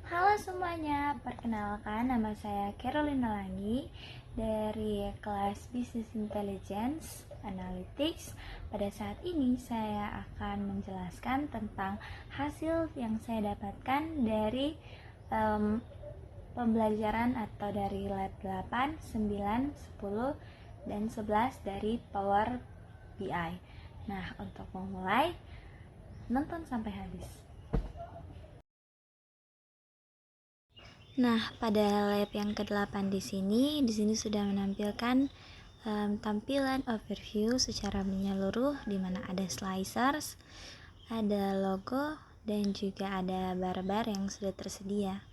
Halo semuanya, perkenalkan nama saya Carolina Langi dari kelas Business Intelligence Analytics. Pada saat ini saya akan menjelaskan tentang hasil yang saya dapatkan dari pembelajaran atau dari lab 8, 9, 10, dan 11 dari Power BI. Nah, untuk memulai, nonton sampai habis. Nah, pada lab yang ke-8 di sini sudah menampilkan tampilan overview secara menyeluruh di mana ada slicers, ada logo, dan juga ada bar-bar yang sudah tersedia.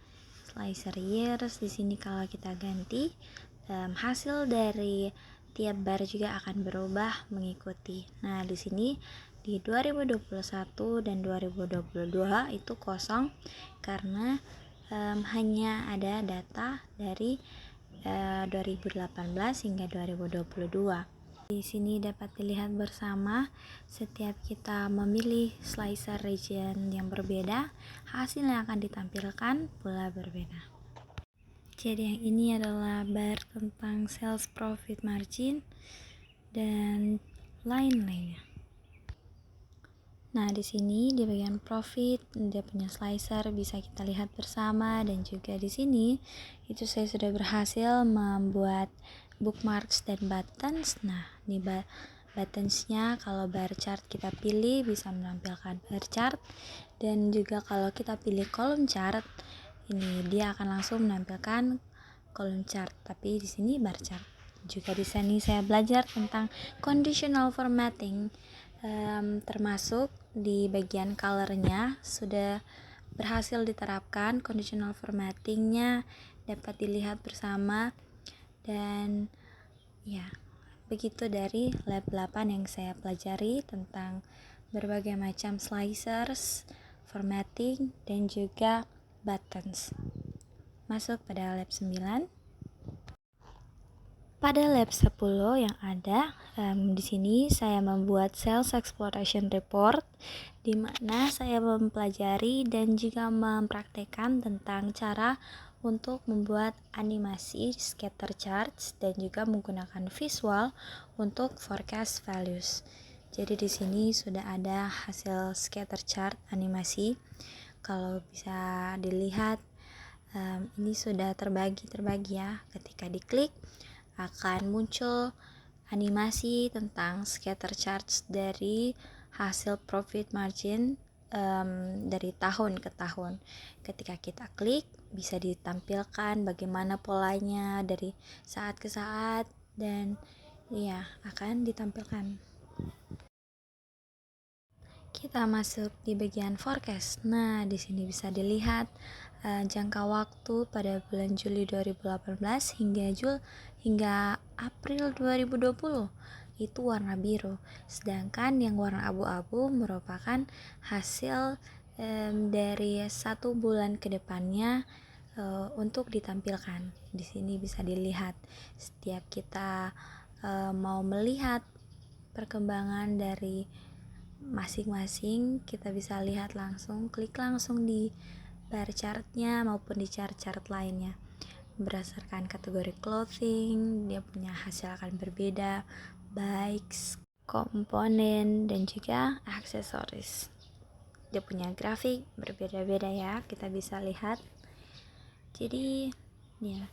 Slicer years di sini kalau kita ganti, hasil dari tiap bar juga akan berubah mengikuti. Nah, di sini di 2021 dan 2022 itu kosong karena hanya ada data dari 2018 hingga 2022. Di sini dapat dilihat bersama, setiap kita memilih slicer region yang berbeda, hasil yang akan ditampilkan pula berbeda. Jadi yang ini adalah bar tentang sales profit margin dan lain-lainnya. Nah, di sini di bagian profit dia punya slicer bisa kita lihat bersama, dan juga di sini itu saya sudah berhasil membuat bookmarks dan buttons. Nah, ini buttonsnya kalau bar chart kita pilih bisa menampilkan bar chart, dan juga kalau kita pilih column chart ini dia akan langsung menampilkan column chart, tapi di sini bar chart. Juga di sini saya belajar tentang conditional formatting, termasuk di bagian colornya sudah berhasil diterapkan. Conditional formattingnya dapat dilihat bersama, dan ya begitu dari lab 8 yang saya pelajari tentang berbagai macam slicers, formatting, dan juga buttons. Masuk pada lab 9. Pada lab 10 yang ada di sini saya membuat sales exploration report, di mana saya mempelajari dan juga mempraktekkan tentang cara untuk membuat animasi scatter charts dan juga menggunakan visual untuk forecast values. Jadi di sini sudah ada hasil scatter chart animasi. Kalau bisa dilihat, ini sudah terbagi ya. Ketika diklik akan muncul animasi tentang scatter charts dari hasil profit margin dari tahun ke tahun. Ketika kita klik bisa ditampilkan bagaimana polanya dari saat ke saat, dan ya akan ditampilkan. Kita masuk di bagian forecast. Nah, di sini bisa dilihat jangka waktu pada bulan Juli 2018 hingga April 2020 itu warna biru. Sedangkan yang warna abu-abu merupakan hasil dari 1 bulan ke depannya untuk ditampilkan. Di sini bisa dilihat setiap kita mau melihat perkembangan dari masing-masing, kita bisa lihat langsung, klik langsung di bar chartnya maupun di chart-chart lainnya. Berdasarkan kategori clothing, dia punya hasil akan berbeda, bikes, komponen, dan juga aksesoris. Dia punya grafik berbeda-beda ya, kita bisa lihat. Jadi ya,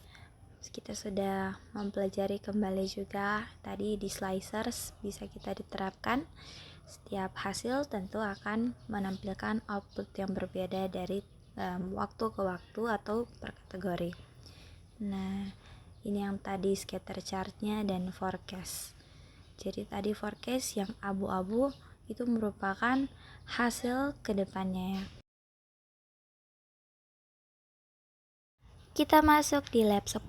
kita sudah mempelajari kembali juga tadi di slicers bisa kita diterapkan. Setiap hasil tentu akan menampilkan output yang berbeda dari waktu ke waktu atau per kategori. Nah, ini yang tadi scatter chartnya dan forecast. Jadi tadi forecast yang abu-abu itu merupakan hasil kedepannya ya. Kita masuk di lab 10.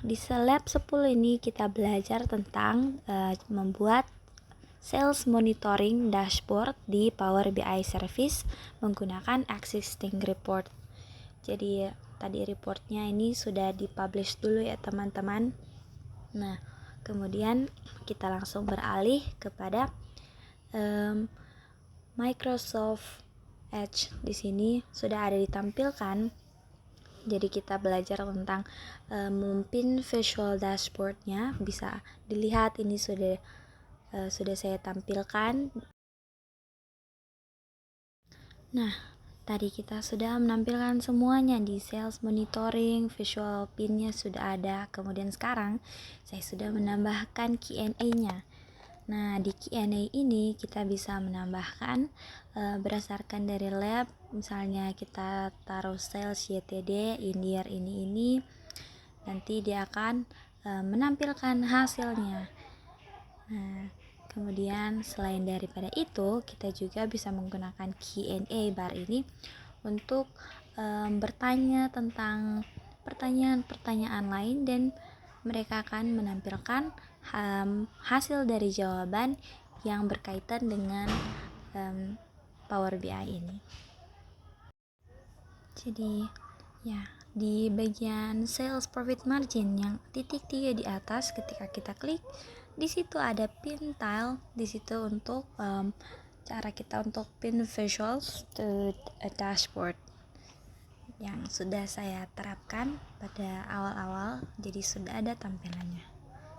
Di lab 10 ini kita belajar tentang membuat sales monitoring dashboard di Power BI Service menggunakan existing report. Jadi tadi reportnya ini sudah dipublish dulu ya teman-teman. Nah, kemudian kita langsung beralih kepada Microsoft Edge. Di sini sudah ada ditampilkan Jadi kita belajar tentang memimpin visual dashboardnya. Bisa dilihat ini sudah saya tampilkan. Nah, tadi kita sudah menampilkan semuanya di sales monitoring, visual pinnya sudah ada. Kemudian sekarang saya sudah menambahkan Q&A-nya. Nah, di Q&A ini kita bisa menambahkan berdasarkan dari lab, misalnya kita taruh sales YTD in year ini, nanti dia akan menampilkan hasilnya. Nah, kemudian selain daripada itu, kita juga bisa menggunakan Q&A bar ini untuk bertanya tentang pertanyaan-pertanyaan lain, dan mereka akan menampilkan hasil dari jawaban yang berkaitan dengan Power BI ini. Jadi ya, di bagian sales profit margin yang titik 3 di atas, ketika kita klik di situ ada pin tile. Di situ untuk cara kita untuk pin visuals to a dashboard yang sudah saya terapkan pada awal-awal, jadi sudah ada tampilannya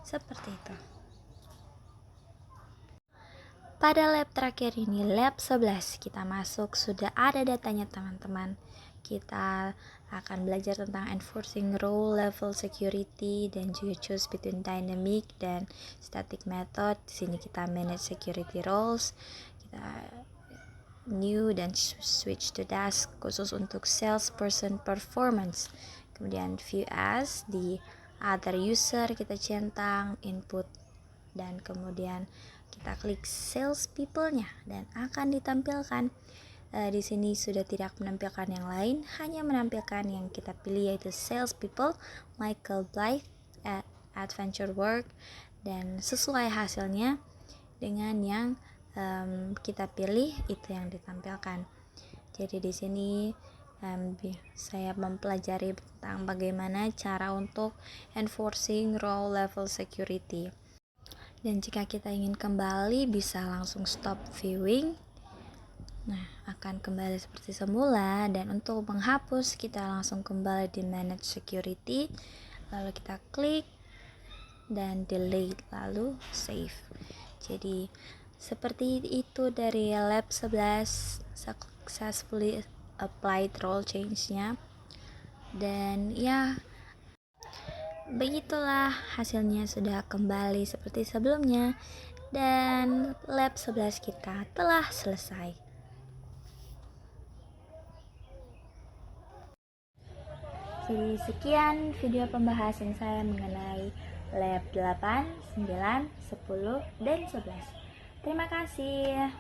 seperti itu. Pada lab terakhir ini, lab 11, kita masuk, sudah ada datanya teman-teman. Kita akan belajar tentang enforcing role level security dan juga choose between dynamic dan static method. Di sini kita manage security roles, kita new dan switch to task khusus untuk salesperson performance. Kemudian view as di other user, kita centang input, dan kemudian kita klik sales people-nya dan akan ditampilkan. Di sini sudah tidak menampilkan yang lain, hanya menampilkan yang kita pilih, yaitu sales people Michael Blythe at Adventure Work, dan sesuai hasilnya dengan yang kita pilih itu yang ditampilkan. Jadi di sini saya mempelajari tentang bagaimana cara untuk enforcing role level security. Dan jika kita ingin kembali, bisa langsung stop viewing. Nah, akan kembali seperti semula. Dan untuk menghapus, kita langsung kembali di manage security, lalu kita klik dan delete, lalu save. Jadi seperti itu dari lab 11, successfully applied role change-nya. Dan ya, begitulah hasilnya, sudah kembali seperti sebelumnya, dan lab 11 kita telah selesai. Jadi sekian video pembahasan saya mengenai lab 8, 9, 10, dan 11. Terima kasih.